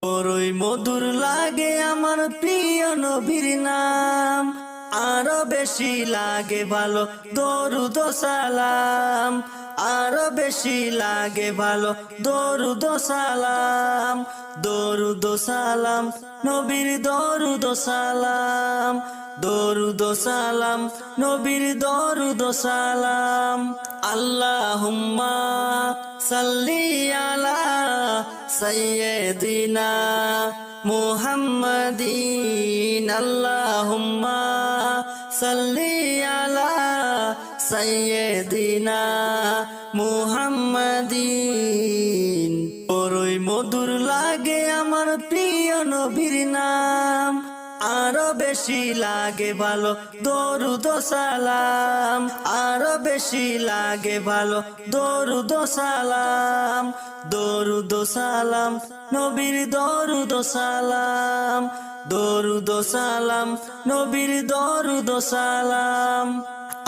বড়ই মধুর লাগে আমার প্রিয় নবীর নাম, আরো বেশি লাগে ভালো দরুদ ও সালাম, আরো বেশি লাগে ভালো দরুদ ও সালাম, দরুদ ও সালাম নবীর দরুদ ও সালাম, দরুদ ও সালাম নবীর দরুদ ও সালাম। আল্লাহুম্মা সাল্লি আলা সাইয়্যিদিনা মুহাম্মাদিন, আল্লাহুম্মা সাল্লি আলা সাইয়্যিদিনা মুহাম্মাদিন। বড়ই মধুর লাগে আমার প্রিয় নবীর নাম, আরো বেশি লাগে ভালো দরুদ ও সালাম, আরো বেশি লাগে ভালো দরুদ ও সালাম, দরুদ ও সালাম নবীর দরুদ ও সালাম, দরুদ ও সালাম নবীর দরুদ ও সালাম।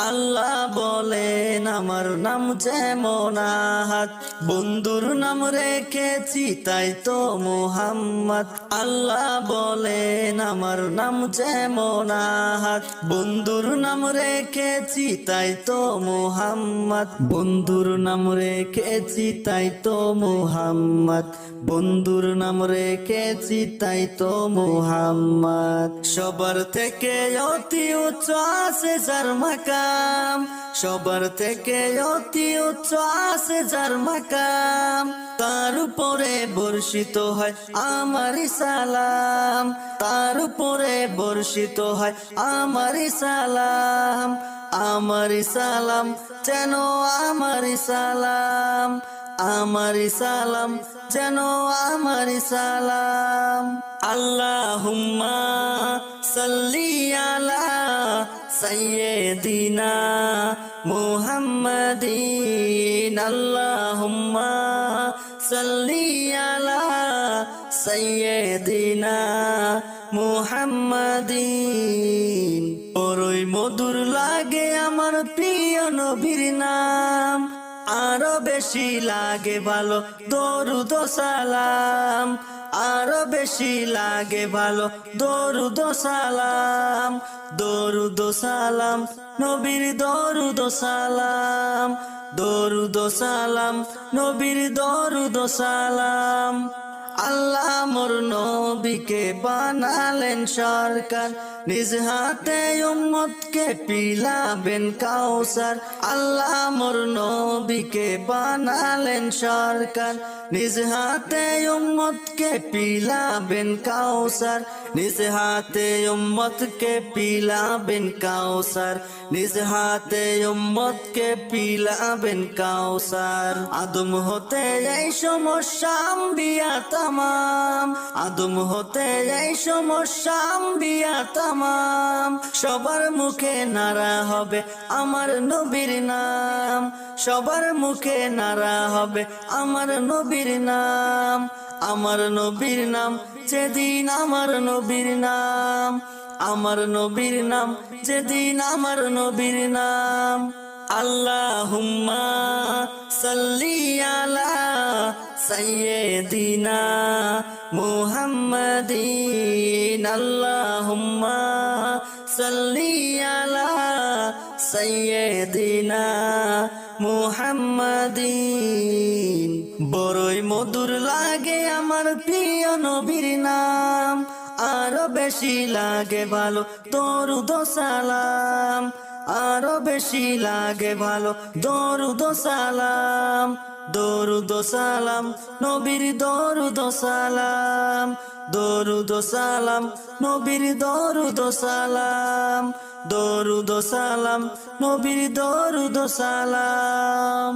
আল্লাহ বলেন আমার নাম যেমন আহাদ, বন্ধুর নাম রেখেছি তাই তো মুহাম্মদ। আল্লাহ বলেন আমার নাম যেমন আহাদ, বন্ধুর নাম রেখেছি তাই তো মুহাম্মদ, বন্ধুর নাম রেখেছি তাই তো মুহাম্মদ, বন্ধুর নাম রেখেছি তাই তো মুহাম্মদ। সবার থেকে অতি উচ্চ আছে যার মাকাম, সবার থেকে অতি উচ্চ আছে যার মাকাম, তার উপরে বর্ষিত হয় আমারি সালাম, তার উপরে বর্ষিত হয় আমারি সালাম, আমারি সালাম যেন আমারি সালাম, আমারি সালাম যেন আমারি সালাম। আল্লাহুম্মা সাল্লি আলা সাইয়্যিদিনা মুহাম্মাদিন, আল্লাহুম্মা সাল্লি আলা সাইয়্যিদিনা মুহাম্মাদিন। বড়ই মধুর লাগে আমার প্রিয় নবীর নাম, আরো বেশি লাগে ভালো দরুদ ও সালাম, আরো বেশি লাগে ভালো দরুদ ও সালাম, দরুদ ও সালাম নবীর দরুদ ও সালাম, দরুদ ও সালাম নবীর দরুদ ও সালাম। আল্লাহ মোর নবীকে বানালেন সরকার, নিজ হাতে উম্মতকে পিলাবেন কাউসার। আল্লাহ মোর নবীকে বানালেন সরকার, নিজ হাতে উম্মতকে পিলাবেন কাউসার, নিজ হাতে উম্মতকে পিলাবেন কাউসার, নিজ হাতে উম্মতকে পিলাবেন কাউসার। আদম হতে এই সমস্যা আম্বিয়া তামাম, আদম হতে এই সমস্যা আম্বিয়া তামাম, সবার মুখে নারা হবে আমার নবীর নাম, সবার মুখে নারা হবে আমার নবীর নাম, আমার নবীর নাম যেদিন আমার নবীর নাম, আমার নবীর নাম যেদিন আমার নবীর নাম। আল্লাহুম্মা সাল্লি আলা সাইয়্যিদিনা মুহাম্মাদিন, আল্লাহুম্মা সাল্লি আলা সাইয়্যিদিনা মুহাম্মাদিন। বড়ই মধুর লাগে আমার প্রিয় নবীর নাম, আরো বেশি লাগে ভালো দরুদ ও সালাম, আরো বেশি লাগে ভালো দরুদ ও সালাম, দরুদ ও সালাম নবীর দরুদ ও সালাম, দরুদ ও সালাম নবীর দরুদ ও সালাম, দরুদ ও সালাম নবীর দরুদ ও সালাম।